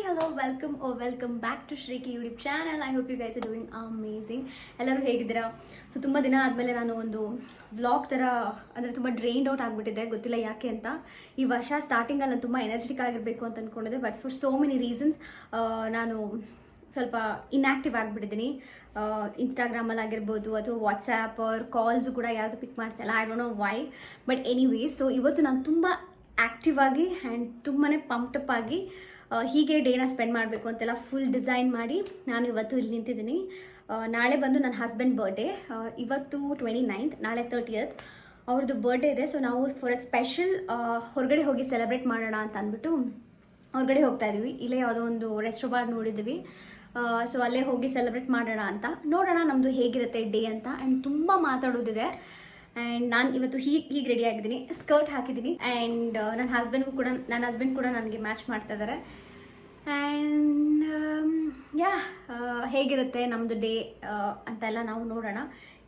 hello, welcome back to Shriki YouTube channel. I hope you guys are doing amazing. ಎಲ್ಲರೂ ಹೇಗಿದ್ದೀರಾ? So ತುಂಬ ದಿನ ಆದಮೇಲೆ ನಾನು ಒಂದು ವ್ಲಾಗ್ ಥರ ಅಂದರೆ ತುಂಬ ಡ್ರೈನ್ಡ್ ಔಟ್ ಆಗಿಬಿಟ್ಟಿದೆ, ಗೊತ್ತಿಲ್ಲ ಯಾಕೆ ಅಂತ. ಈ ವರ್ಷ ಸ್ಟಾರ್ಟಿಂಗಲ್ಲಿ ನಾನು ತುಂಬ ಎನರ್ಜೆಟಿಕ್ ಆಗಿರಬೇಕು ಅಂತ ಅಂದ್ಕೊಂಡಿದ್ದೆ, but for so many reasons ನಾನು ಸ್ವಲ್ಪ ಇನ್ಆ್ಯಕ್ಟಿವ್ ಆಗಿಬಿಟ್ಟಿದ್ದೀನಿ. ಇನ್ಸ್ಟಾಗ್ರಾಮಲ್ಲಿ ಆಗಿರ್ಬೋದು ಅಥವಾ ವಾಟ್ಸ್ಯಾಪ್ ಅವ್ರ ಕಾಲ್ಸು ಕೂಡ ಯಾವುದು ಪಿಕ್ ಮಾಡ್ತಾಯಿಲ್ಲ. I don't know why, but anyways. So ಇವತ್ತು ನಾನು ತುಂಬ ಆ್ಯಕ್ಟಿವ್ ಆಗಿ ಆ್ಯಂಡ್ ತುಂಬಾ ಪಂಪ್ಟಪ್ ಆಗಿ ಹೀಗೆ ಡೇನ ಸ್ಪೆಂಡ್ ಮಾಡಬೇಕು ಅಂತೆಲ್ಲ ಫುಲ್ ಡಿಸೈನ್ ಮಾಡಿ ನಾನು ಇವತ್ತು ಇಲ್ಲಿ ನಿಂತಿದ್ದೀನಿ. ನಾಳೆ ಬಂದು ನನ್ನ ಹಸ್ಬೆಂಡ್ ಬರ್ಡೇ, ಇವತ್ತು 29th, ನಾಳೆ 30th ಅವ್ರದ್ದು ಬರ್ಡೇ ಇದೆ. ಸೊ ನಾವು ಫಾರ್ ಅ ಸ್ಪೆಷಲ್ ಹೊರಗಡೆ ಹೋಗಿ ಸೆಲೆಬ್ರೇಟ್ ಮಾಡೋಣ ಅಂತ ಅಂದ್ಬಿಟ್ಟು ಹೊರಗಡೆ ಹೋಗ್ತಾ ಇದ್ದೀವಿ. ಇಲ್ಲೇ ಯಾವುದೋ ಒಂದು ರೆಸ್ಟೋರೆಂಟ್ ನೋಡಿದ್ದೀವಿ. ಸೊ ಅಲ್ಲೇ ಹೋಗಿ ಸೆಲೆಬ್ರೇಟ್ ಮಾಡೋಣ ಅಂತ, ನೋಡೋಣ ನಮ್ಮದು ಹೇಗಿರುತ್ತೆ ಡೇ ಅಂತ. ಆ್ಯಂಡ್ ತುಂಬ ಮಾತಾಡೋದಿದೆ. ಆ್ಯಂಡ್ ನಾನು ಇವತ್ತು ಹೀಗೆ ರೆಡಿ ಆಗಿದ್ದೀನಿ, ಸ್ಕರ್ಟ್ ಹಾಕಿದ್ದೀನಿ. ಆ್ಯಂಡ್ ನನ್ನ ಹಸ್ಬೆಂಡ್ ಕೂಡ ನನಗೆ ಮ್ಯಾಚ್ ಮಾಡ್ತಾ ಇದ್ದಾರೆ. ಆ್ಯಂಡ್ ಹೇಗಿರುತ್ತೆ ನಮ್ಮದು ಡೇ ಅಂತೆಲ್ಲ ನಾವು ನೋಡೋಣ.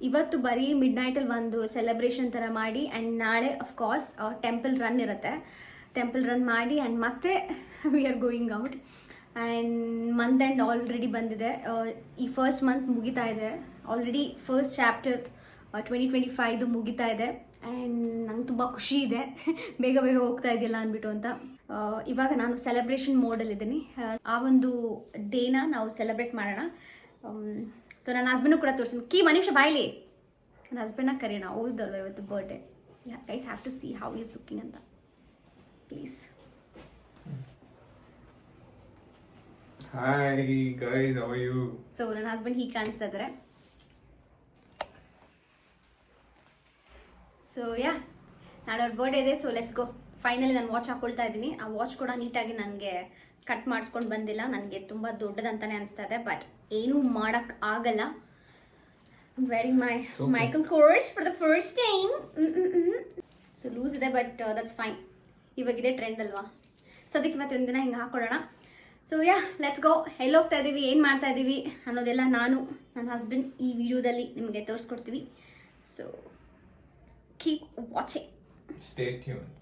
ಇವತ್ತು ಬರೀ ಮಿಡ್ ನೈಟಲ್ಲಿ ಒಂದು ಸೆಲೆಬ್ರೇಷನ್ ಥರ ಮಾಡಿ, ಆ್ಯಂಡ್ ನಾಳೆ ಅಫ್ಕೋರ್ಸ್ ಟೆಂಪಲ್ ರನ್ ಇರುತ್ತೆ. ಟೆಂಪಲ್ ರನ್ ಮಾಡಿ ಆ್ಯಂಡ್ ಮತ್ತೆ we are going out. And month end already ಬಂದಿದೆ. ಈ ಫಸ್ಟ್ ಮಂತ್ ಮುಗಿತಾ ಇದೆ ಆಲ್ರೆಡಿ. ಫಸ್ಟ್ ಚಾಪ್ಟರ್ 2025 ಮುಗಿತಾ ಇದೆ. ಆ್ಯಂಡ್ ನಂಗೆ ತುಂಬ ಖುಷಿ ಇದೆ ಬೇಗ ಹೋಗ್ತಾ ಇದೆಯಲ್ಲ ಅಂದ್ಬಿಟ್ಟು ಅಂತ. ಇವಾಗ ನಾನು ಸೆಲೆಬ್ರೇಷನ್ ಮೋಡಲ್ಲಿದ್ದೀನಿ. ಆ ಒಂದು ಡೇನ ನಾವು ಸೆಲೆಬ್ರೇಟ್ ಮಾಡೋಣ. ಸೊ ನನ್ನ ಹಸ್ಬೆಂಡು ಕೂಡ ತೋರಿಸ್ತೀನಿ. ಮನುಷ್ಯ ಬಾಯ್ಲಿ, ನನ್ನ ಹಸ್ಬೆಂಡ್ನ ಕರೆಯೋಣ. ಹೌದಲ್ವ ಇವತ್ತು birthday. Guys have to see how is looking ಅಂತ please. Hi guys, how are you? So ನನ್ನ ಹಸ್ಬೆಂಡ್ ಹೀಗೆ ಕಾಣಿಸ್ತಾ ಇದ್ದಾರೆ. ಸೊ ನಾಳೆ ಅವ್ರ ಬರ್ಡೇ ಇದೆ. So let's go. ಫೈನಲಿ ನಾನು ವಾಚ್ ಹಾಕೊಳ್ತಾ ಇದ್ದೀನಿ. ಆ ವಾಚ್ ಕೂಡ ನೀಟಾಗಿ ನನಗೆ ಕಟ್ ಮಾಡಿಸ್ಕೊಂಡು ಬಂದಿಲ್ಲ. ನನಗೆ ತುಂಬ ದೊಡ್ಡದಂತಾನೆ ಅನಿಸ್ತಾ ಇದೆ, ಬಟ್ ಏನೂ ಮಾಡೋಕ್ಕೆ ಆಗಲ್ಲ. Wearing my Michael Kors for the first time. So loose ಇದೆ, ಬಟ್ ದಟ್ಸ್ ಫೈನ್. ಇವಾಗಿದೆ ಟ್ರೆಂಡ್ ಅಲ್ವಾ. ಸದ್ಯಕ್ಕೆ ಇವತ್ತೊಂದು ದಿನ ಹಿಂಗೆ ಹಾಕೊಳ್ಳೋಣ. So let's go. ಎಲ್ಲಿ ಹೋಗ್ತಾ ಇದ್ದೀವಿ, ಏನು ಮಾಡ್ತಾ ಇದ್ದೀವಿ ಅನ್ನೋದೆಲ್ಲ ನಾನು ನನ್ನ ಹಸ್ಬೆಂಡ್ ಈ ವಿಡಿಯೋದಲ್ಲಿ ನಿಮಗೆ ತೋರಿಸ್ಕೊಡ್ತೀವಿ. So keep watching. Stay tuned.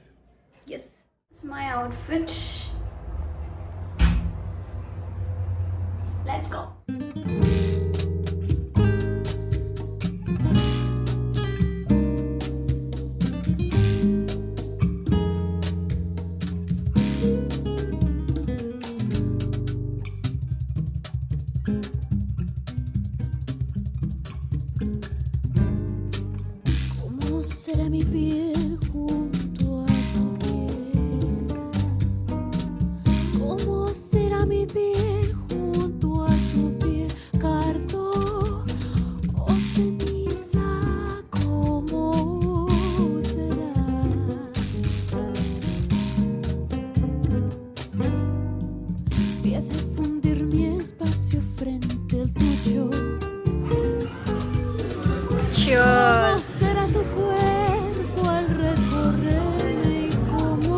Yes, it's my outfit. Let's go. Será mi piel junto a tu piel. ¿Cómo será mi piel junto a tu piel? Cardo o ceniza, ¿cómo será? Si hace fundir mi espacio frente al tuyo. Cheers. Será tu cuerpo al recorrerme y como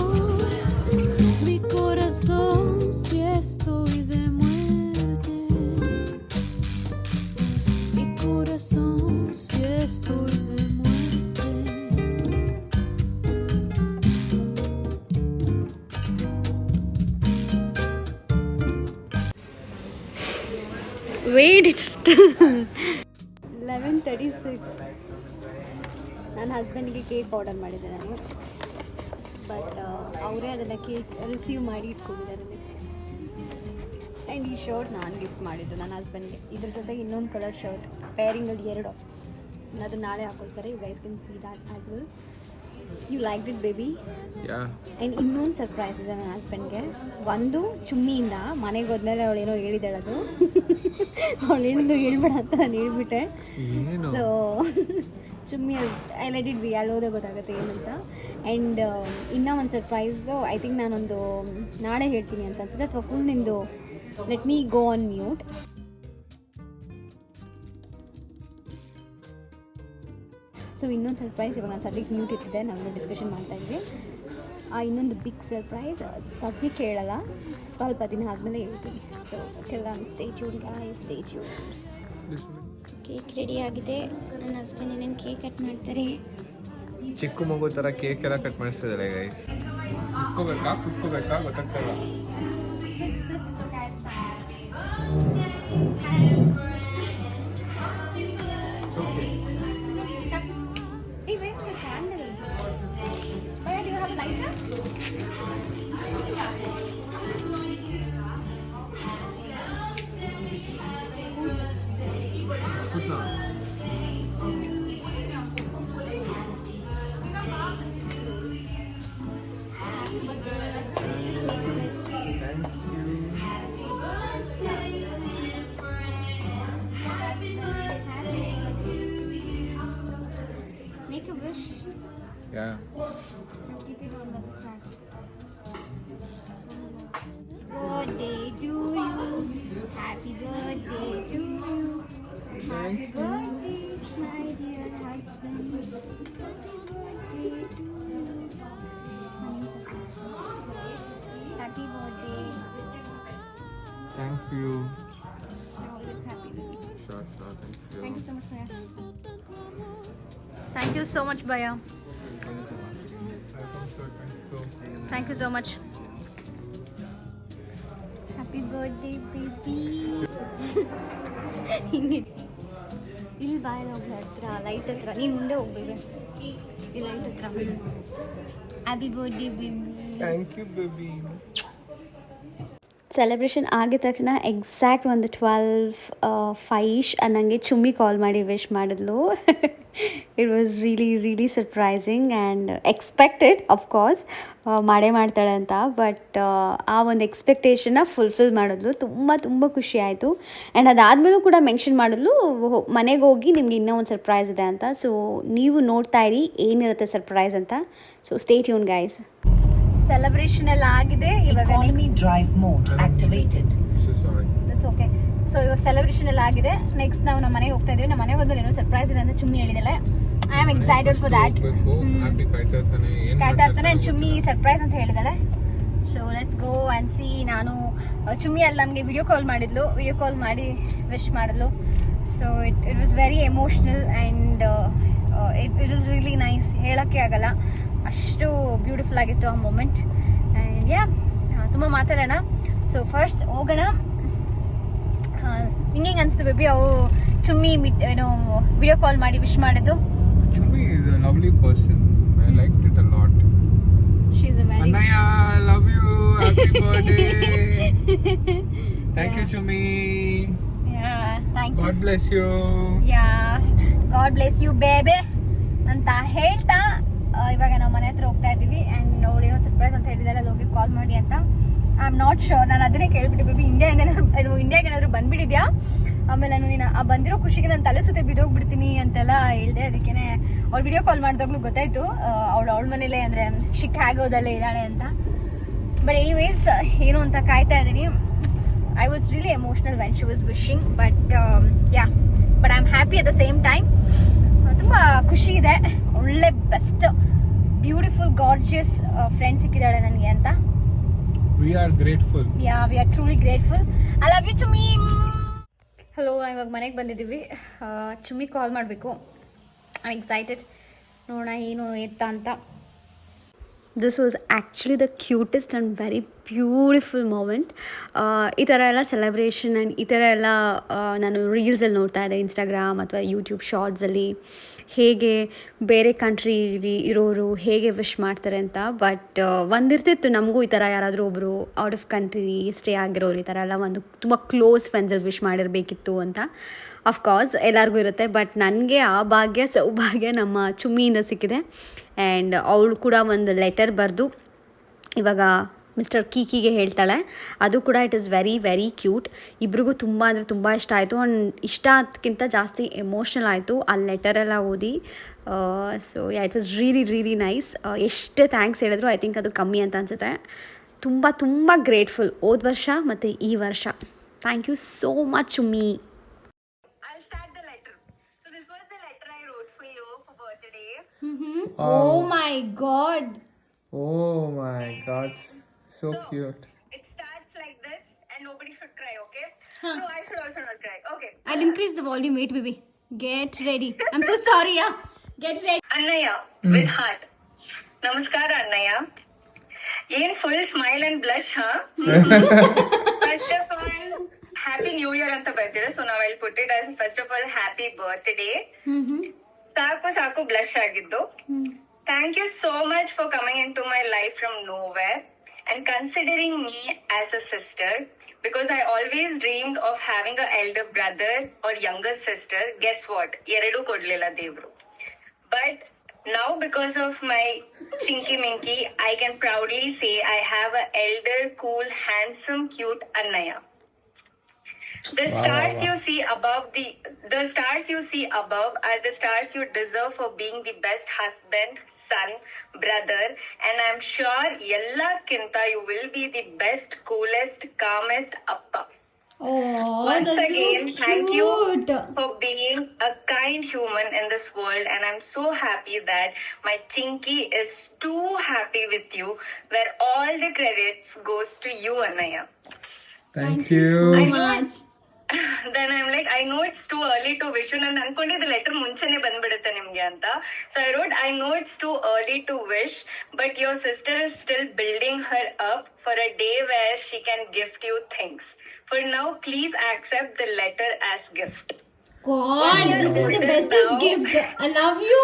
mi corazón si estoy de muerte. Mi corazón si estoy de muerte. Wait, it's 11:36. ನನ್ನ ಹಸ್ಬೆಂಡ್ಗೆ cake order ಮಾಡಿದ್ದೆ ನಾನು, but ಅವರೇ ಅದನ್ನು cake receive ಮಾಡಿ ಇಟ್ಕೊಂಡಿದ್ದಾರೆ. And ಈ shirt ನಾನು gift ಮಾಡಿದ್ದು ನನ್ನ ಹಸ್ಬೆಂಡ್ಗೆ. ಇದ್ರ ಜೊತೆಗೆ ಇನ್ನೊಂದು ಕಲರ್ ಶರ್ಟ್ ಪೇರಿಂಗಲ್ಲಿ 2 ಅದು ನಾಳೆ ಹಾಕೊಳ್ತಾರೆ. You guys can see that as well. You like it baby? And ಇನ್ನೊಂದು ಸರ್ಪ್ರೈಸ್ ಇದೆ ನನ್ನ ಹಸ್ಬೆಂಡ್ಗೆ. ಒಂದು ಚುಮ್ಮಿಯಿಂದ ಮನೆಗೆ ಹೋದ್ಮೇಲೆ ಅವಳೇನೋ ಹೇಳಿದಾಳದು ಅವಳು ಹೇಳ್ಬೇಡ ಅಂತ ನಾನು ಹೇಳ್ಬಿಟ್ಟೆ. So Chummi I let it be, ಅಲ್ಲಿ ಹೋದಾಗ ಗೊತ್ತಾಗುತ್ತೆ ಏನಂತ. ಆ್ಯಂಡ್ ಇನ್ನೂ ಒಂದು ಸರ್ಪ್ರೈಸು ಐ ಥಿಂಕ್ ನಾನೊಂದು ನಾಳೆ ಹೇಳ್ತೀನಿ ಅಂತ ಅನ್ಸುತ್ತೆ, ಅಥವಾ ಫುಲ್ ನಿಂದು let me go on mute. So ಇನ್ನೊಂದು ಸರ್ಪ್ರೈಸ್ ಇವಾಗ ನಾನು ಸದ್ಯಕ್ಕೆ ಮ್ಯೂಟ್ ಇಟ್ಟಿದ್ದೆ, ನಾವು ಡಿಸ್ಕಷನ್ ಮಾಡ್ತಾಯಿದ್ವಿ. ಇನ್ನೊಂದು ಬಿಗ್ ಸರ್ಪ್ರೈಸ್ ಸದ್ಯಕ್ಕೆ ಹೇಳಲ್ಲ, ಸ್ವಲ್ಪ ದಿನ ಆದಮೇಲೆ ಹೇಳ್ತೀನಿ. So till then stay tuned guys, stay tuned. Cake ready ಆಗಿದೆ. ನನ್ನ ಹಸ್ಬೆಂಡ್ ಇನ್ನೇನು ಕೇಕ್ ಕಟ್ ಮಾಡ್ತಾರೆ. ಚಿಕ್ಕ ಮಗು ಥರ ಕೇಕ್ ಎಲ್ಲ ಕಟ್ ಮಾಡಿಸ್ತಿದ್ದಾರೆ ಗೈಸ್. ಕುತ್ಕೋಬೇಕಾ ಗೊತ್ತಾಗ್ತಾಯಿಲ್ಲ. Sit. It's okay. I'll stand. Hey, where's the candle? Bhaiya, do you have a lighter? Put on. Make a wish. Yeah. I'll keep it on the other side. Birthday to you. Happy birthday to you. Happy birthday, my dear husband. Happy birthday to you. Happy birthday. Thank you. You're always happy with me. Sure. Thank you. Thank you so much, Bhaiya. Thank you so much, Bhaiya. Thank you so much. Happy birthday, baby. ಇಲ್ಲಿ ಬಾಯಲ್ಲಿ ಹೋಗಿ ಹತ್ರ light ಹತ್ರ ನೀನು ಮುಂದೆ ಹೋಗ್ಬೇವೆ ಈ light ಹತ್ರ happy birthday baby. Thank you, baby. Celebration ಆಗಿದ ತಕ್ಷಣ ಎಕ್ಸಾಕ್ಟ್ ಒಂದು 12:05 ಅನ್ನಂಗೆ ಚುಮ್ಮಿ ಕಾಲ್ ಮಾಡಿ ವಿಶ್ ಮಾಡಿದ್ಲು. It was really surprising and expected of course ಮಾಡೇ ಮಾಡ್ತಾಳೆ ಅಂತ. ಬಟ್ ಆ ಒಂದು ಎಕ್ಸ್ಪೆಕ್ಟೇಷನ್ನ ಫುಲ್ಫಿಲ್ ಮಾಡಿದ್ಲು. ತುಂಬ ಖುಷಿ ಆಯಿತು. ಆ್ಯಂಡ್ ಅದಾದಮೇಲೂ ಕೂಡ ಮೆನ್ಷನ್ ಮಾಡಿದ್ಲು ಮನೆಗೆ ಹೋಗಿ ನಿಮ್ಗೆ ಇನ್ನೂ ಒಂದು ಸರ್ಪ್ರೈಸ್ ಇದೆ ಅಂತ. ಸೊ ನೀವು ನೋಡ್ತಾ ಇರಿ ಏನಿರುತ್ತೆ ಸರ್ಪ್ರೈಸ್ ಅಂತ. So stay tune guys. Celebration ಎಲ್ಲ ಆಗಿದೆ. ಇವಾಗ Economy drive mode activated. So sorry. That's okay. So ಇವಾಗ ಸೆಲೆಬ್ರೇಷನ್ ಎಲ್ಲ ಆಗಿದೆ. ನೆಕ್ಸ್ಟ್ ನಾವು ನಮ್ಮ ಮನೆಗೆ ಹೋಗ್ತಾ ಇದೀವಿ. ನಮ್ಮ ಮನೆಗೆ ಹೋದ್ಮೇಲೆ ಏನೋ ಸರ್ಪ್ರೈಸ್ ಇದೆ ಅಂತ ಚುಮ್ಮಿ ಹೇಳಿದಲ್ಲ. I am excited for that. Happy ಕಾಯ್ತಾ ಇರ್ತಾನೆ. ಚುಮ್ಮಿ ಸರ್ಪ್ರೈಸ್ ಅಂತ ಹೇಳಿದಾಳೆ. So let's go and see. ನಾನು ಚುಮ್ಮಿ ಅಲ್ಲಿ ನಮಗೆ ವಿಡಿಯೋ ಕಾಲ್ ಮಾಡಿ ವಿಶ್ ಮಾಡಿದ್ಲು. So it was very emotional and it was really nice. ಹೇಳೋಕ್ಕೆ ಆಗಲ್ಲ, ಅಷ್ಟು ಬ್ಯೂಟಿಫುಲ್ ಆಗಿತ್ತು ಆ ಮೂಮೆಂಟ್. ಆ್ಯಂಡ್ ಯಾ ತುಂಬ ಮಾತಾಡೋಣ. ಸೊ ಫಸ್ಟ್ ಹೋಗೋಣ. ನಿಂಗೆ ಅನಿಸ್ತು ಬೇಬಿ ಅವರು ಚುಮ್ಮಿ ಏನೋ ವಿಡಿಯೋ ಕಾಲ್ ಮಾಡಿ ವಿಶ್ ಮಾಡಿದ್ದು? Chumi is a lovely person. I liked it a lot. She is a very Anaya, I love you. Happy birthday. Thank you, Chumi. Thank you. God bless you. God bless you babe ಅಂತ ಹೇಳ್ತಾ ಇವಾಗ ನಾವು ಮನೆ ಹತ್ರ ಹೋಗ್ತಾ ಇದ್ದೀವಿ. And ಅವಳೇನೋ surprise ಅಂತ ಹೇಳಿದಾಳೆ, ಅಲ್ಲಿ ಹೋಗಿ ಕಾಲ್ ಮಾಡಿ ಅಂತ. I am not sure. ನಾನು ಅದನ್ನೇ ಕೇಳ್ಬಿಟ್ಟು ಬೇಬಿ ಇಂಡಿಯಾಗೆ ಏನಾದ್ರು ಬಂದ್ಬಿಟ್ಟಿದ್ಯಾ, ಆಮೇಲೆ ನೀನು ಆ ಬಂದಿರೋ ಖುಷಿಗೆ ನಾನು ತಲೆ ಸುತ್ತೆ ಬಿದ್ದೋಗ್ಬಿಡ್ತೀನಿ ಅಂತೆಲ್ಲ ಹೇಳಿದೆ. ಅದಕ್ಕೆ ಅವ್ಳು ವಿಡಿಯೋ ಕಾಲ್ ಮಾಡಿದಾಗ್ಲೂ ಗೊತ್ತಾಯ್ತು ಅವಳ ಮನೇಲೆ ಅಂದರೆ ಶಿಕಾಗೋದಲ್ಲೇ ಇದ್ದಾಳೆ ಅಂತ. ಬಟ್ ಎನಿವೇಸ್ ಏನು ಅಂತ ಕಾಯ್ತಾ ಇದ್ದೀನಿ. I was really emotional when she was wishing. But but I am happy at the same time. ತುಂಬ ಖುಷಿ ಇದೆ. ಒಳ್ಳೆ ಬೆಸ್ಟ್ ಬ್ಯೂಟಿಫುಲ್ ಗಾರ್ಜಿಯಸ್ ಫ್ರೆಂಡ್ ಸಿಕ್ಕಿದ್ದಾಳೆ ನನಗೆ ಅಂತ. We are grateful. We are truly grateful. I love you Chummi. Hello, ಇವಾಗ ಮನೆಗೆ ಬಂದಿದ್ದೀವಿ. ಚುಮ್ಮಿ ಕಾಲ್ ಮಾಡಬೇಕು. I am excited. ನೋಡೋಣ ಏನು ಎತ್ತ ಅಂತ. This was actually the cutest and very beautiful moment. ಈ ಥರ ಎಲ್ಲ ಸೆಲೆಬ್ರೇಷನ್ ಆ್ಯಂಡ್ ಈ ಥರ ಎಲ್ಲ ನಾನು ರೀಲ್ಸಲ್ಲಿ ನೋಡ್ತಾ ಇದ್ದೆ, ಇನ್ಸ್ಟಾಗ್ರಾಮ್ ಅಥವಾ ಯೂಟ್ಯೂಬ್ ಶಾರ್ಟ್ಸಲ್ಲಿ, ಹೇಗೆ ಬೇರೆ ಕಂಟ್ರೀಲಿ ಇರೋರು ಹೇಗೆ ವಿಶ್ ಮಾಡ್ತಾರೆ ಅಂತ. ಬಟ್ ಒಂದಿರ್ತಿತ್ತು ನಮಗೂ ಈ ಥರ ಯಾರಾದರೂ ಒಬ್ಬರು ಔಟ್ ಆಫ್ ಕಂಟ್ರಿ ಸ್ಟೇ ಆಗಿರೋರು ಈ ಥರ ಎಲ್ಲ ಒಂದು ತುಂಬ ಕ್ಲೋಸ್ ಫ್ರೆಂಡ್ಸಲ್ಲಿ ವಿಶ್ ಮಾಡಿರಬೇಕಿತ್ತು ಅಂತ. ಅಫ್ಕೋರ್ಸ್ ಎಲ್ಲರಿಗೂ ಇರುತ್ತೆ. ಬಟ್ ನನಗೆ ಆ ಸೌಭಾಗ್ಯ ನಮ್ಮ ಚುಮ್ಮಿಯಿಂದ ಸಿಕ್ಕಿದೆ. ಆ್ಯಂಡ್ ಅವಳು ಕೂಡ ಒಂದು ಲೆಟರ್ ಬರೆದು ಇವಾಗ ಮಿಸ್ಟರ್ ಕೀಕಿಗೆ ಹೇಳ್ತಾಳೆ. ಅದು ಕೂಡ ಇಟ್ ಈಸ್ ವೆರಿ ಕ್ಯೂಟ್. ಇಬ್ರಿಗೂ ತುಂಬ ಅಂದರೆ ತುಂಬ ಇಷ್ಟ ಆಯಿತು. ಆ್ಯಂಡ್ ಇಷ್ಟ ಅದಕ್ಕಿಂತ ಜಾಸ್ತಿ ಎಮೋಷ್ನಲ್ ಆಯಿತು ಆ ಲೆಟರೆಲ್ಲ ಓದಿ. So it was really nice. ಎಷ್ಟೇ ಥ್ಯಾಂಕ್ಸ್ ಹೇಳಿದ್ರು ಐ ಥಿಂಕ್ ಅದು ಕಮ್ಮಿ ಅಂತ ಅನಿಸುತ್ತೆ. ತುಂಬ ಗ್ರೇಟ್ಫುಲ್ ಹೋದ ವರ್ಷ ಮತ್ತು ಈ ವರ್ಷ. Thank you so much Chummi. I'll start the letter. So this was the letter I wrote for you for birthday. Oh my god. Oh my God. So cute. It starts like this and nobody should cry, okay? No, I should also not cry. Okay. I'll increase the volume. Wait, baby. Get ready. I'm so sorry, yeah. Get ready. Annaya with heart. Namaskar, Annaya. ಏನ್ full smile and blush ಹಾ first of all happy new year ಅಂತ ಬರ್ತೀರಾ so ನಾವ್ ಇಲ್ಲಿ put it as first of all happy birthday. ಸಾಕು blush ಆಗಿದ್ದು. Thank you so much for coming into my life from nowhere and considering me as a sister because I always dreamed of having an elder brother or younger sister. Guess what? Eradu kodlilla devru. But now because of my Chinky Minky, I can proudly say I have an elder, cool, handsome, cute Annaya. The stars you see above the stars you see above are the stars you deserve for being the best husband, son, brother, and I'm sure Kinta you will be the best, coolest, calmest appa. Oh, Once that's again, so thank you cute. for being a kind human in this world, and I'm so happy that my Chinky is too happy with you, where all the credits goes to you, Anaya. Thank you you. so I know much. Then I'm like, I know it's too early to wish you. ನಾನು ಅನ್ಕೊಂಡಿದ್ದೆ letter ಮುಂಚೆನೆ ಬಂದ್ಬಿಡುತ್ತೆ ನಿಮ್ಗೆ ಅಂತ. So I wrote, I know it's too early to wish, but your sister is still building her up for a day where she can gift you things. For now, please accept the letter as gift. God, this is the bestest gift. I love you.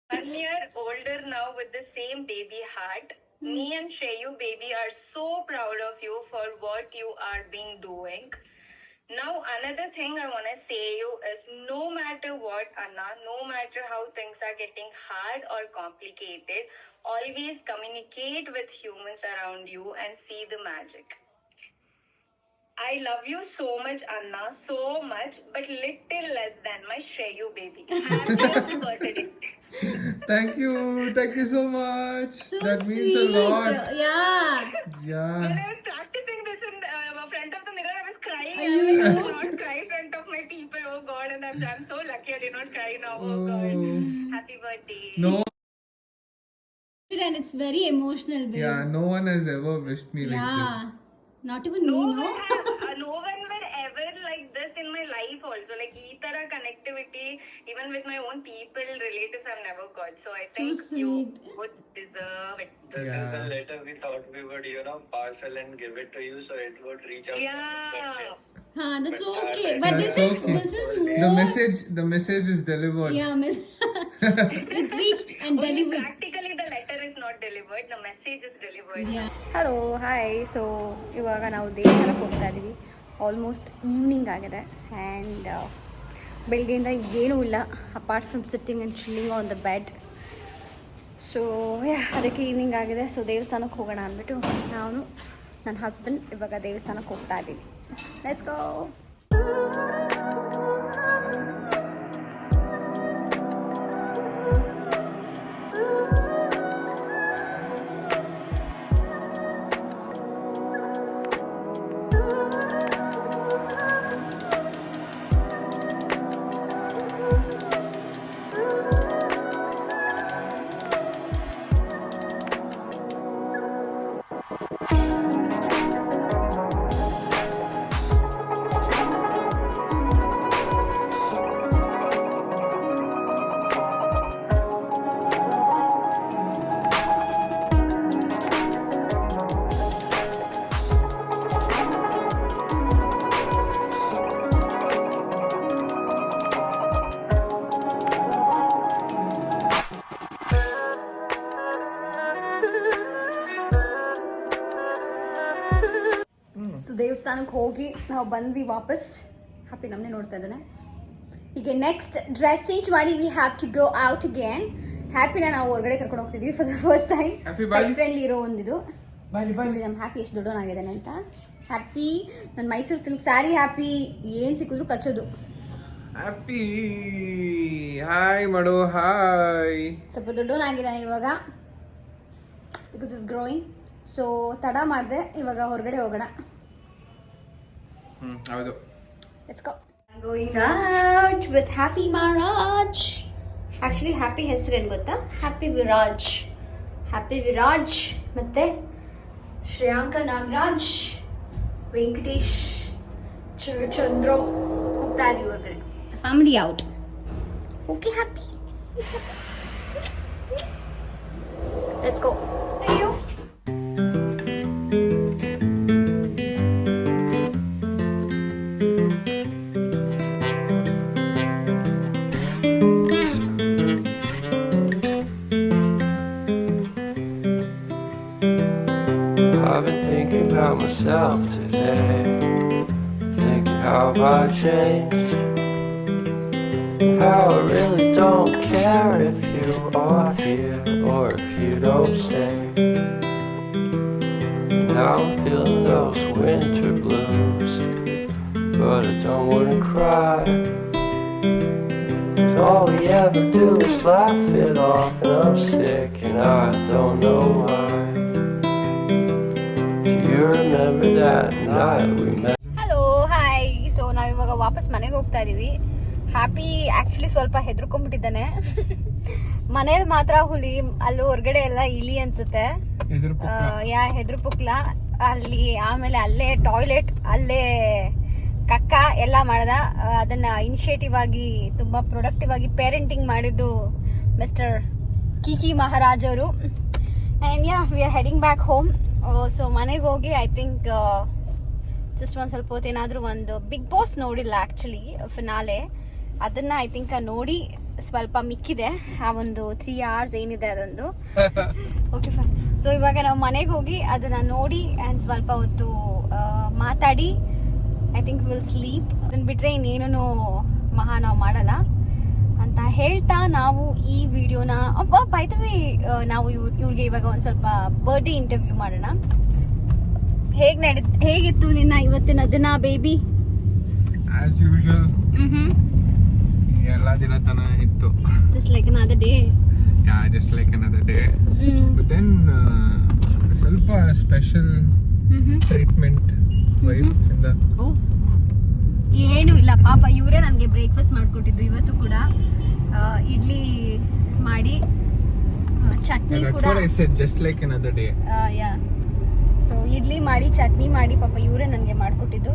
1 year older now with the same baby heart. Me and Shreyu baby are so proud of you for what you are being doing. Now another thing I want to say you is no matter what Anna, no matter how things are getting hard or complicated, always communicate with humans around you and see the magic. I love you so much Anna, so much, but little less than my Shreyu baby. Happy birthday. Thank you so much. So That means sweet. a lot. Yeah. Yeah. When I was practicing this in front of the mirror, I was crying. I Ayyo. was like, I did not cry in front of my people. Oh God, and I'm so lucky I did not cry now. Oh God. Happy birthday. No. And it's very emotional, babe. Yeah. No one has ever wished me like Yeah. this. Not even No me, one no? no one were ever like this in my life also. Like ee tara connectivity, even with my own people, relatives I've never got. So I think you sweet. both deserve it. This Yeah. is the letter we thought we would, parcel and give it to you so it would reach out. Yeah. Huh, that's But okay. that- But That's this okay. is more. The message is delivered. Yeah, miss. It reached and Only delivered. practically the letter is not delivered. The message is delivered. Yeah. Hello hi. So ಇವಾಗ ನಾವು ದೇವಸ್ಥಾನಕ್ಕೆ ಹೋಗ್ತಾ ಇದ್ದೀವಿ. Almost evening ಆಗಿದೆ and ಬೆಳಗ್ಗೆಯಿಂದ ಏನೂ ಇಲ್ಲ apart from sitting and chilling on the bed. So ಅದಕ್ಕೆ ಈವ್ನಿಂಗ್ ಆಗಿದೆ. ಸೊ ದೇವಸ್ಥಾನಕ್ಕೆ ಹೋಗೋಣ ಅಂದ್ಬಿಟ್ಟು ನಾನು ನನ್ನ ಹಸ್ಬೆಂಡ್ ಇವಾಗ ದೇವಸ್ಥಾನಕ್ಕೆ ಹೋಗ್ತಾ ಇದ್ದೀವಿ. Let's go. ಸೊ ದೇವಸ್ಥಾನಕ್ಕೆ ಹೋಗಿ ನಾವು ಬಂದ್ವಿ ವಾಪಸ್. ಹ್ಯಾಪಿ ನಮ್ಮನ್ನೇ ನೋಡ್ತಾ ಇದ್ದಾನೆ. ಈಗ ನೆಕ್ಸ್ಟ್ ಡ್ರೆಸ್ ಚೇಂಜ್ ಮಾಡಿ we have to go out again. ಹ್ಯಾಪಿನ ನಾವು ಹೊರಗಡೆ ಕರ್ಕೊಂಡು ಹೋಗ್ತಿದ್ವಿ for the first time. Happy, bye. Friendly ಇರೋ ಒಂದಿದು Bye. ನೋಡಿ ನಮ್ಮ ಹ್ಯಾಪಿ ಎಷ್ಟು ದೊಡ್ಡವನಾಗಿದ್ದಾನೆ ಅಂತ. ಹ್ಯಾಪಿ ನನ್ನ ಮೈಸೂರು ಸಿಲ್ಕ್ ಸ್ಯಾರಿ ಹ್ಯಾಪಿ ಏನು ಸಿಕ್ಕಿದ್ರು ಕಚ್ಚೋದು. ಹ್ಯಾಪಿ ಹಾಯ್ ಮಾಡು ಹಾಯ್. ಸ್ವಲ್ಪ ದೊಡ್ಡವನಾಗಿದ್ದಾನೆ ಇವಾಗ ಬಿಕಾಸ್ ಇಸ್ ಗ್ರೋಯಿಂಗ್. ಸೊ ತಡ ಮಾಡಿದೆ, ಇವಾಗ ಹೊರಗಡೆ ಹೋಗೋಣ. ಹೌದು. Let's go. I'm going out with Happy Maharaj. Actually, Happy ಹೆಸರು ಏನು ಗೊತ್ತಾ? Happy Viraj. Happy Viraj ಮತ್ತೆ ಶ್ರೇಯಾಂಕ ನಾಗರಾಜ್, ವೆಂಕಟೇಶ್, ಚಂದ್ರು ಹೋಗ್ತಾ ಇದೀವಿ ಹೊರಗಡೆ. It's a family out. Okay, Happy. Let's go. See you. I've been thinking about myself today, thinking how I changed, how I really don't care if you are here or if you don't stay. Now I'm feeling those winter blues, but I don't wanna cry. 'Cause all we ever do is laugh it off, and I'm sick and I don't know why. You remember that night we met? Hello hi. So ನಾವಿವಾಗ ವಾಪಸ್ ಮನೆಗೆ ಹೋಗ್ತಾ ಇದೀವಿ. Happy actually ಸ್ವಲ್ಪ ಹೆದರ್ಕೊಂಡ್ಬಿಟ್ಟಿದ್ದಾನೆ. ಮನೇಲಿ ಮಾತ್ರ ಹುಲಿ, ಅಲ್ಲಿ ಹೊರಗಡೆ ಎಲ್ಲ ಇಲಿ ಅನ್ಸುತ್ತೆ. ಹೆದ್ರು ಪುಕ್ಲ ಅಲ್ಲಿ. ಆಮೇಲೆ ಅಲ್ಲೇ ಟಾಯ್ಲೆಟ್, ಅಲ್ಲೇ ಕಕ್ಕ ಎಲ್ಲ ಮಾಡ್ದ. ಅದನ್ನ ಇನಿಷಿಯೇಟಿವ್ ಆಗಿ ತುಂಬಾ ಪ್ರೊಡಕ್ಟಿವ್ ಆಗಿ ಪೇರೆಂಟಿಂಗ್ ಮಾಡಿದ್ದು ಮಿಸ್ಟರ್ ಕಿಕಿ ಮಹಾರಾಜ್ ಅವರು. And yeah we are heading back home. So ಮನೆಗೆ ಹೋಗಿ ಐ ಥಿಂಕ್ ಜಸ್ಟ್ ಒಂದು ಸ್ವಲ್ಪ ಹೊತ್ತು ಏನಾದರೂ ಒಂದು ಬಿಗ್ ಬಾಸ್ ನೋಡಿಲ್ಲ ಆ್ಯಕ್ಚುಲಿ ಫಿನಾಲೆ, ಅದನ್ನು ಐ ಥಿಂಕ್ ನೋಡಿ ಸ್ವಲ್ಪ ಮಿಕ್ಕಿದೆ. ಆ ಒಂದು 3 hours ಏನಿದೆ ಅದೊಂದು. Okay fine. ಸೊ ಇವಾಗ ನಾವು ಮನೆಗೆ ಹೋಗಿ ಅದನ್ನು ನೋಡಿ ಆ್ಯಂಡ್ ಸ್ವಲ್ಪ ಹೊತ್ತು ಮಾತಾಡಿ ಐ ಥಿಂಕ್ ವಿಲ್ ಸ್ಲೀಪ್. ಅದನ್ನು ಬಿಟ್ಟರೆ ಇನ್ನೇನೂ ನಾವು ಮಾಡಲ್ಲ ಅಂತ ಹೇಳ್ತಾ ನಾವು ಈ ವಿಡಿಯೋನ ಬೈ ದ ವೇ ನಾವು ಇವ್ರಿಗೆ ಇವಾಗ ಒಂದು ಸ್ವಲ್ಪ ಬರ್ಡೇ ಇಂಟರ್ವ್ಯೂ ಮಾಡೋಣ. ಹೇಗಿತ್ತು ನಿನ್ನ ಇವತ್ತಿನ ದಿನ ಬೇಬಿ? ಆಸ್ ಯೂಶುವಲ್ ಎಲ್ಲ ದಿನ ತನ ಇತ್ತು. Just like another day. Just like another day. But then ಸ್ವಲ್ಪ ಸ್ಪೆಷಲ್ ಟ್ರೀಟ್ಮೆಂಟ್ ವೈಫ್ ಇಂದ. ಓ ಏನು ಇಲ್ಲ ಪಾಪ, ಇವರೇ ನನಗೆ ಬ್ರೇಕ್ಫಾಸ್ಟ್ ಮಾಡಿಕೊಟ್ಟಿದ್ದು ಇವತ್ತು ಕೂಡ. ಇಡ್ಲಿ ಮಾಡಿ ಚಟ್ನಿ ಕೂಡ. Just like another day. Yeah so idli ಮಾಡಿ ಚಟ್ನಿ ಮಾಡಿ ಪಾಪ ಇವರೇ ನನಗೆ ಮಾಡಿಕೊಟ್ಟಿದ್ದು.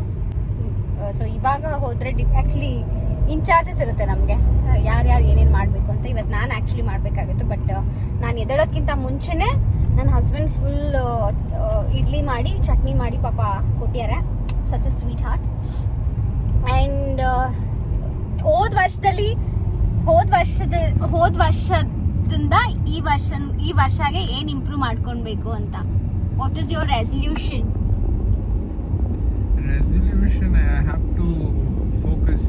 ಸೊ ಇವಾಗ ಹೋದರೆ ಆ್ಯಕ್ಚುಲಿ ಇನ್ಚಾರ್ಜಸ್ ಇರುತ್ತೆ ನಮಗೆ, ಯಾರ್ಯಾರು ಏನೇನು ಮಾಡಬೇಕು ಅಂತ. ಇವತ್ತು ನಾನು ಆ್ಯಕ್ಚುಲಿ ಮಾಡಬೇಕಾಗಿತ್ತು, ಬಟ್ ನಾನು ಎದ್ದೇಳೋದಕ್ಕಿಂತ ಮುಂಚೆನೇ ನನ್ನ ಹಸ್ಬೆಂಡ್ ಫುಲ್ ಇಡ್ಲಿ ಮಾಡಿ ಚಟ್ನಿ ಮಾಡಿ ಪಾಪ ಕೊಟ್ಟಿದ್ದಾರೆ. Such a sweet heart. And ಹೋದ ವರ್ಷದಿಂದ ಈ ವರ್ಷಗೆ ಏನು ಇಂಪ್ರೂವ್ ಮಾಡ್ಕೊಳ್ಬೇಕು ಅಂತ. What is your resolution? I have to focus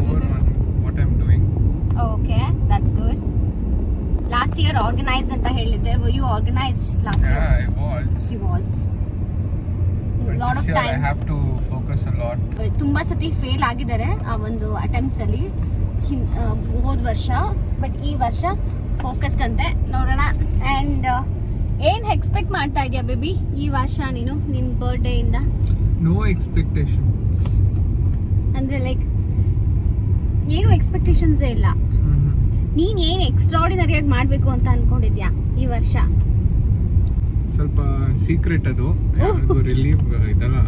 more on what I'm doing. Okay, that's good. Last year organized ಅಂತ ಹೇಳಿದ್ದೆ. Were you organized last year? Yeah, I was. He was. But Lot of this year times. I have to focus a lot. ತುಂಬಾ ಸತಿ fail ಆಗಿದ್ದಾರೆ ಆ ಒಂದು attempts ಅಲ್ಲಿ ಹೋದ ವರ್ಷ. ಬಟ್ ಈ ವರ್ಷ ಫೋಕಸ್ಡ್ ಅಂತೆ, ನೋಡೋಣ. ಆ್ಯಂಡ್ ಏನ್ ಎಕ್ಸ್ಪೆಕ್ಟ್ ಮಾಡ್ತಾ ಇದೆಯಾ ಬೇಬಿ ಈ ವರ್ಷ ನೀನು ನಿನ್ನ ಬರ್ಡೇ ಇಂದ? No expectations. ಅಂದ್ರೆ ಲೈಕ್ ಏನು ಎಕ್ಸ್ಪೆಕ್ಟೇಷನ್ಸ್ ಇಲ್ಲ. ನೀನ್ ಏನ್ ಎಕ್ಸ್ಟ್ರಾರ್ಡಿನರಿ ಆಗಿ ಮಾಡ್ಬೇಕು ಅಂತ ಅನ್ಕೊಂಡಿದ್ಯಾ ಈ ವರ್ಷ? ಸ್ವಲ್ಪ ಸೀಕ್ರೆಟ್ ಅದು. ರಿಲೀವ್ ಇದೆಲ್ಲ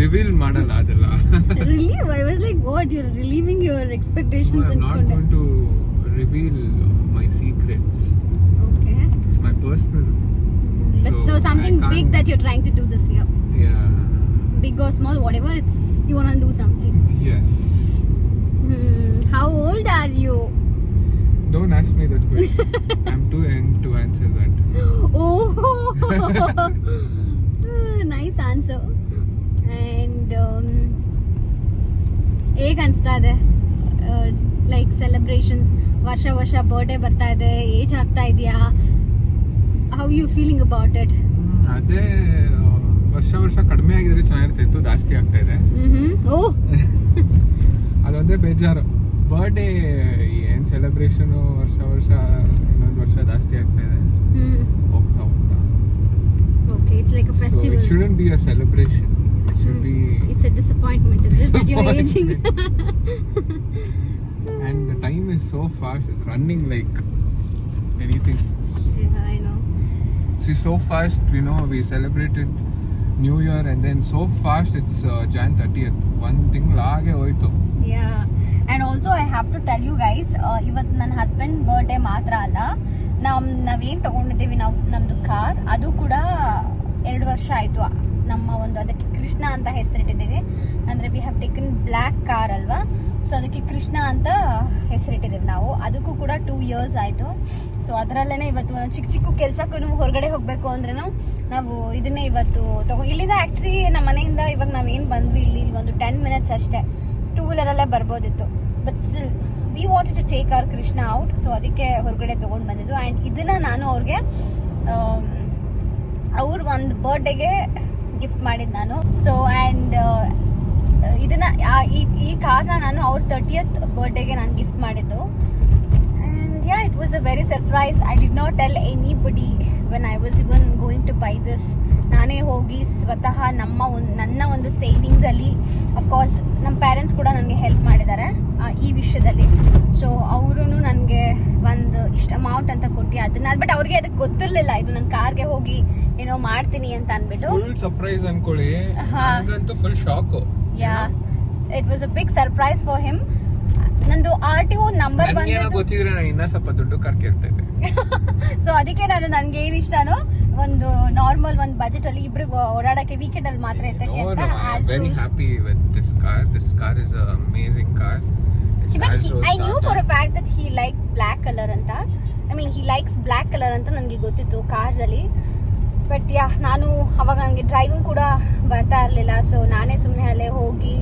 ರಿವೀಲ್ ಮಾಡಲ್ಲ ಅದೆಲ್ಲ. Relieve? I was like, what? You're relieving your expectations I'm not and going to reveal my secrets. Okay. It's my personal. So something I can't- big that you're trying to do this year. Yeah. Big or small, whatever, it's you wanna do something. Yes. How old are you? Don't ask me that question. I'm too young to answer that. Oh, nice answer. And ಹೇಗೆ ಅನಿಸ್ತಾ ಇದೆ like celebrations? ವರ್ಷ birthday ಬರ್ತಾ ಇದೆ, age ಆಗ್ತಾ ಇದೆಯಾ? How you feeling about it? ಅದೇ ವರ್ಷ ಕಡಿಮೆ ಆಗಿದ್ರೆ ಚೆನ್ನಾಗಿರ್ತಿತ್ತು, ಜಾಸ್ತಿ ಆಗ್ತಾ ಇದೆ. ಓಹ್, ಅದೊಂದೇ ಬೇಜಾರು. ಬರ್ಡೇ ಏನ್ ಸೆಲೆಬ್ರೇಷನ್ ವರ್ಷ ಇನ್ನೊಂದು ವರ್ಷ ಜಾಸ್ತಿ ಆಗ್ತಾ ಇದೆ ಹೋಗ್ತಾ. Okay, it's like a So festival. it shouldn't be a celebration. It should be. It's a disappointment, is it, that you're aging? And the time is so fast. It's running like anything. Yeah, I know. See, so fast. We celebrated New Year, and then so fast it's Jan 30th. One thing lage hoytu. Yeah, and also I have to tell you guys, ಇವತ್ತು ನನ್ನ husband birthday ಮಾತ್ರ ಅಲ್ಲ, ನಾವೇನು ತೊಗೊಂಡಿದ್ದೀವಿ ನಮ್ಮದು car, ಅದು ಕೂಡ 2 ವರ್ಷ ಆಯಿತು. ನಮ್ಮ ಒಂದು ಅದಕ್ಕೆ ಕೃಷ್ಣ ಅಂತ ಹೆಸರಿಟ್ಟಿದ್ದೀವಿ. ಅಂದರೆ we have taken black car ಅಲ್ವಾ, ಸೊ ಅದಕ್ಕೆ ಕೃಷ್ಣ ಅಂತ ಹೆಸರಿಟ್ಟಿದ್ದೀವಿ ನಾವು. ಅದಕ್ಕೂ ಕೂಡ 2 ಇಯರ್ಸ್ ಆಯಿತು. ಸೊ ಅದರಲ್ಲೇ ಇವತ್ತು ಚಿಕ್ಕ ಚಿಕ್ಕ ಕೆಲಸಕ್ಕೂ ಹೊರಗಡೆ ಹೋಗಬೇಕು ಅಂದ್ರೂ ನಾವು ಇದನ್ನೇ ಇವತ್ತು ಇಲ್ಲಿಂದ ಆ್ಯಕ್ಚುಲಿ ನಮ್ಮ ಮನೆಯಿಂದ ಇವಾಗ ನಾವೇನು ಬಂದ್ವಿ ಇಲ್ಲಿ ಒಂದು 10 ಮಿನಿಟ್ಸ್ ಅಷ್ಟೇ, 2 ವೀಲರಲ್ಲೇ ಬರ್ಬೋದಿತ್ತು. But still we wanted to take our Krishna out, so ಅದಕ್ಕೆ ಹೊರಗಡೆ ತೊಗೊಂಡು ಬಂದಿದ್ದು. ಆ್ಯಂಡ್ ಇದನ್ನು ನಾನು ಅವ್ರಿಗೆ ಅವ್ರ ಒಂದು ಬರ್ಡೇಗೆ ಗಿಫ್ಟ್ ಮಾಡಿದ್ದು ನಾನು. ಸೊ ಆ್ಯಂಡ್ ಇದನ್ನ ಈ ಕಾರ್ನ ನಾನು ಅವ್ರ 30th ಬರ್ಡೇಗೆ ನಾನು ಗಿಫ್ಟ್ ಮಾಡಿದ್ದು. And yeah, it was a very surprise. I did not tell anybody when I was even going to buy this. ನಾನೇ ಹೋಗಿ ಸ್ವತಃ ನನ್ನ ಒಂದು ಸೇವಿಂಗ್ಸಲ್ಲಿ, ಅಫ್ಕೋರ್ಸ್ ನಮ್ಮ ಪೇರೆಂಟ್ಸ್ ಕೂಡ ನನಗೆ ಹೆಲ್ಪ್ ಮಾಡಿದ್ದಾರೆ ಈ ವಿಷಯದಲ್ಲಿ. ಸೊ ಅವರು ನನಗೆ ಒಂದು ಇಷ್ಟು ಅಮೌಂಟ್ ಅಂತ ಕೊಟ್ಟು ಅದನ್ನ, ಬಟ್ ಅವ್ರಿಗೆ ಅದಕ್ಕೆ ಗೊತ್ತಿರಲಿಲ್ಲ ಇದು ನನ್ನ ಕಾರ್ಗೆ ಹೋಗಿ ಏನೋ ಮಾಡ್ತೀನಿ ಅಂತ ಅಂದ್ಬಿಟ್ಟು. ಫುಲ್ ಸರ್ಪ್ರೈಸ್ ಅನ್ಕೊಳ್ಳಿ, ನನಗಂತೂ full shock. Yeah, it was a big surprise for him. ನಂದು RTO ನಂಬರ್ ನನಗೇನೋ ಗೊತ್ತಿದ್ರೆ ನಾನು ಇನ್ನೂ ಸ್ವಲ್ಪ ದುಡ್ಡು ಕರ್ಕಿರ್ತಾ ಇದ್ದೆ. ಸೊ ಅದಕ್ಕೆ ನನಗೆ ಏನು ಇಷ್ಟನೋ ಒಂದು ನಾರ್ಮಲ್ ಒಂದು ಬಜೆಟ್ ಅಲ್ಲಿ ಇಬ್ರಿಗೆ ಓಡಾಡಕ್ಕೆ ವೀಕೆಂಡ್ ಅಲ್ಲಿ ಮಾತ್ರ ಇರ್ತಕ್ಕೆ ಅಂತ. Very happy with this car. This car is a amazing car. I knew for a fact that he like black colour ಅಂತ. I mean he likes black colour ಅಂತ ನನಗೆ ಗೊತ್ತಿತ್ತು ಕಾರ್ಸ್ ಅಲ್ಲಿ. ಬಟ್ ಯಾ, ನಾನು ಅವಾಗ ನನಗೆ ಡ್ರೈವಿಂಗ್ ಕೂಡ ಬರ್ತಾ ಇರಲಿಲ್ಲ. ಸೊ ನಾನೇ ಸುಮ್ಮನೆ ಅಲ್ಲೇ ಹೋಗಿ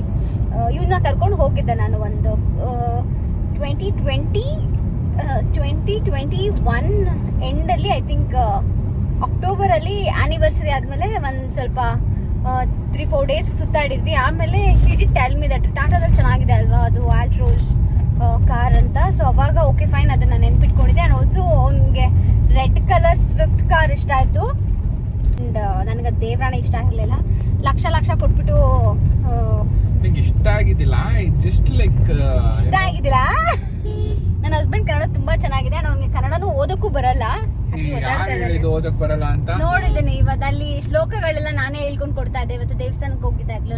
ಇವನ್ನ ಕರ್ಕೊಂಡು ಹೋಗಿದ್ದೆ ನಾನು. ಒಂದು 2021 ಎಂಡಲ್ಲಿ, ಐ ಥಿಂಕ್ ಅಕ್ಟೋಬರಲ್ಲಿ ಆ್ಯನಿವರ್ಸರಿ ಆದಮೇಲೆ ಒಂದು ಸ್ವಲ್ಪ 3-4 ಡೇಸ್ ಸುತ್ತಾಡಿದ್ವಿ. ಆಮೇಲೆ he did tell me that ಟಾಟಾದಲ್ಲಿ ಚೆನ್ನಾಗಿದೆ ಅಲ್ವಾ ಅದು ಆಲ್ಟ್ರೋಸ್ ಕಾರ್ ಅಂತ. ಸೊ ಅವಾಗ ಓಕೆ ಫೈನ್, ಅದನ್ನು ನೆನ್ಪಿಟ್ಕೊಂಡಿದ್ದೆ. ಆ್ಯಂಡ್ ಆಲ್ಸೋ ಅವ್ನಿಗೆ ರೆಡ್ ಕಲರ್ ಸ್ವಿಫ್ಟ್ ಕಾರ್ ಇಷ್ಟ ಆಯಿತು. ಆ್ಯಂಡ್ ನನಗೆ ದೇವರಾಣೆ ಇಷ್ಟ ಆಗಿರಲಿಲ್ಲ. ಲಕ್ಷ ಕೊಟ್ಬಿಟ್ಟು ನಿಂಗೆ ಇಷ್ಟ ಆಗಿದ್ದಿಲ್ಲ, ಜಸ್ಟ್ ಲೈಕ್ ಇಷ್ಟ ಆಗಿದ್ದಿಲ್ಲ. ನನ್ನ ಹಸ್ಬೆಂಡ್ ಕನ್ನಡ ತುಂಬಾ ಚೆನ್ನಾಗಿದೆ. ಅವ್ನಿಗೆ ಕನ್ನಡನೂ ಓದಕ್ಕೂ ಬರಲ್ಲ, ಓದಕ್ ಬರಲ್ಲ ಅಂತ ನೋಡಿದ್ದೀನಿ. ಇವತ್ತು ಅಲ್ಲಿ ಶ್ಲೋಕಗಳೆಲ್ಲ ನಾನೇ ಹೇಳ್ಕೊಂಡು ಕೊಡ್ತಾ ಇದ್ದೆ. ಇವತ್ತು ದೇವಸ್ಥಾನಕ್ಕೆ ಹೋಗಿದ್ದಾಗ್ಲೂ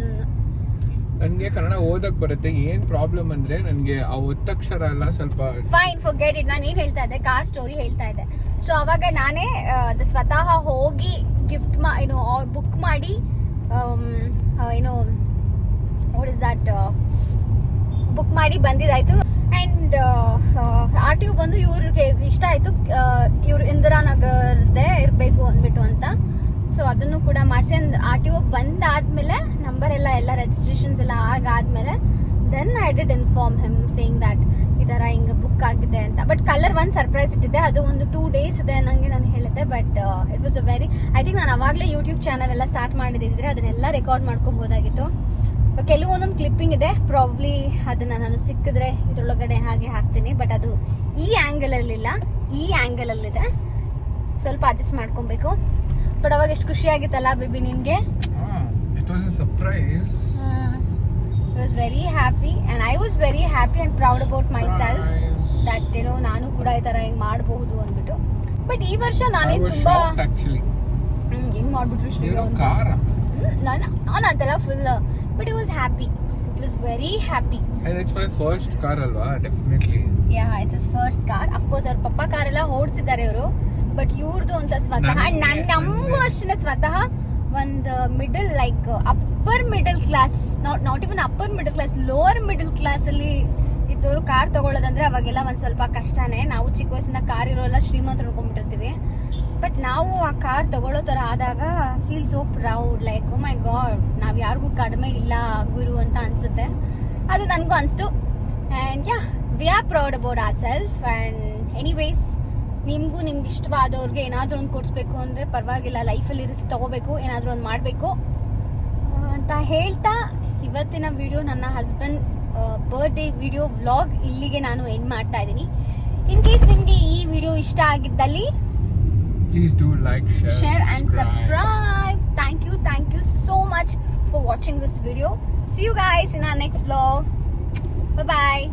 ನನ್ಗೆ ಕನ್ನಡ ಓದಕ್ ಬರುತ್ತೆ. ಏನ್ ಪ್ರಾಬ್ಲಮ್ ಅಂದ್ರೆ ನನ್ಗೆ ಆ ಒತ್ತಕ್ಷರ ಎಲ್ಲ ಸ್ವಲ್ಪ ಫೈನ್, ಫಾರ್ಗೆಟ್ ಇಟ್. ನಾನು ಏನ್ ಹೇಳ್ತಾ ಇದ್ದೆ, ಕಾರ್ ಸ್ಟೋರಿ ಹೇಳ್ತಾ ಇದ್ದೆ. ಸೊ ಅವಾಗ ನಾನೇ ಸ್ವತಃ ಹೋಗಿ ಗಿಫ್ಟ್ ಬುಕ್ ಮಾಡಿ ವಾಟ್ ಇಸ್ ದಟ್ ಬುಕ್ ಮಾಡಿ ಬಂದಿದ್ದಾಯ್ತು. ಆ್ಯಂಡ್ RTO ಬಂದು ಇವ್ರಿಗೆ ಇಷ್ಟ ಆಯಿತು, ಇವ್ರು ಇಂದಿರಾನಗರದೇ ಇರಬೇಕು ಅಂದ್ಬಿಟ್ಟು ಅಂತ. ಸೊ ಅದನ್ನು ಕೂಡ ಮಾಡಿಸಿ RTO ಬಂದಾದ್ಮೇಲೆ ನಂಬರ್ ಎಲ್ಲ ರಿಜಿಸ್ಟ್ರೇಷನ್ಸ್ ಎಲ್ಲ ಆಗಾದ್ಮೇಲೆ then I did inform him saying that ಈ ಥರ ಹಿಂಗೆ ಬುಕ್ ಆಗಿದೆ ಅಂತ. ಬಟ್ ಕಲರ್ ಒಂದು ಸರ್ಪ್ರೈಸ್ ಇಟ್ಟಿದ್ದೆ, ಅದು ಒಂದು 2 ಡೇಸ್ ಇದೆ ನನಗೆ ನಾನು ಹೇಳಿದ್ದೆ. But it was a very, I think ನಾನು ಅವಾಗಲೇ ಯೂಟ್ಯೂಬ್ ಚಾನಲ್ ಎಲ್ಲ ಸ್ಟಾರ್ಟ್ ಮಾಡಿದ್ದಿದ್ರೆ ಅದನ್ನೆಲ್ಲ ರೆಕಾರ್ಡ್ ಮಾಡ್ಕೊಬೋದಾಗಿತ್ತು. ಕೆಲವೊಂದೊಂದು ಕ್ಲಿಪ್ಪಿಂಗ್ ಇದೆ, ಪ್ರಾಬ್ಲಿ ಅದನ್ನು ನಾನು ಸಿಕ್ಕಿದ್ರೆ ಇದ್ರೊಳಗಡೆ ಹಾಗೆ ಹಾಕ್ತೀನಿ. ಬಟ್ ಅದು ಈ ಆ್ಯಂಗಲಲ್ಲಿಲ್ಲ, ಈ ಆ್ಯಂಗಲಲ್ಲಿದೆ, ಸ್ವಲ್ಪ ಅಡ್ಜಸ್ಟ್ ಮಾಡ್ಕೊಬೇಕು. ಬಟ್ ಅವಾಗ ಎಷ್ಟು ಖುಷಿಯಾಗಿತ್ತಲ್ಲ ಬೇಬಿ ನಿನಗೆ? It was a surprise. I was very happy and I was very happy and proud about myself that ನಾನು ಕೂಡ ಈ ತರ ಹಿಂಗ್ ಮಾಡಬಹುದು ಅಂದ್ಬಿಟ್ಟು. ಬಟ್ ಈ ವರ್ಷ ನಾನೇ ತುಂಬಾ ಆಕ್ಚುಲಿ ಹಿಂಗ್ ಮಾಡ್ಬಿಟ್ರು ಶ್ರೀರು ಅಂತ. ನಾನು ಅದೆಲ್ಲ full, but I was happy. He was very happy. And it's my first car ಅಲ್ವಾ, definitely. Yeah, it's his first car. Of course ಅವ್ರ ಪಪ್ಪ ಕಾರ್ ಎಲ್ಲ ಓಡಿಸಿದ್ದಾರೆ ಇವರು, ಬಟ್ ಇವ್ರದ್ದು ಅಂತ ಸ್ವತಃ ನಮಗೂ ಅಷ್ಟೇ ಸ್ವತಃ ಒಂದು middle like upper middle class, not even upper middle class, lower middle class ಅಲ್ಲಿ ಇದ್ದವರು ಕಾರ್ ತಗೊಳ್ಳೋದಂದ್ರೆ ಅವಾಗೆಲ್ಲ ಒಂದ್ ಸ್ವಲ್ಪ ಕಷ್ಟನೇ. ನಾವು ಚಿಕ್ಕ ವಯಸ್ಸಿಂದ ಕಾರ್ ಇರೋಲ್ಲ, ಶ್ರೀಮಂತರು ಅನ್ಕೊಂಡ್ಬಿಟ್ಟಿರ್ತೀವಿ. ಬಟ್ ನಾವು ಆ ಕಾರ್ ತಗೊಳ್ಳೋ ತರ ಆದಾಗ ಫೀಲ್ ಸೋ ಪ್ರೌಡ್, ಲೈಕ್ ಓ ಮೈ ಗಾಡ್, ನಾವ್ ಯಾರಿಗೂ ಕಡಿಮೆ ಇಲ್ಲ ಗುರು ಅಂತ ಅನ್ಸುತ್ತೆ. ಅದು ನನಗೂ ಅನಿಸ್ತು. And yeah, we are proud about our self. And anyways, ನಿಮಗೂ ನಿಮ್ಗೆ ಇಷ್ಟವಾದವ್ರಿಗೆ ಏನಾದರೂ ಒಂದು ಕೊಡಿಸ್ಬೇಕು ಅಂದರೆ ಪರವಾಗಿಲ್ಲ, ಲೈಫಲ್ಲಿ ರಿಸ್ಕ್ ತೊಗೋಬೇಕು, ಏನಾದರೂ ಒಂದು ಮಾಡಬೇಕು ಅಂತ ಹೇಳ್ತಾ ಇವತ್ತಿನ ವಿಡಿಯೋ, ನನ್ನ ಹಸ್ಬೆಂಡ್ ಬರ್ಡೇ ವಿಡಿಯೋ ವ್ಲಾಗ್ ಇಲ್ಲಿಗೆ ನಾನು ಎಂಡ್ ಮಾಡ್ತಾ ಇದ್ದೀನಿ. ಇನ್ ಕೇಸ್ ನಿಮಗೆ ಈ ವಿಡಿಯೋ ಇಷ್ಟ ಆಗಿದ್ದಲ್ಲಿ please do like, share and subscribe. Thank you so much for watching this video. See you guys in our next vlog. Bye bye.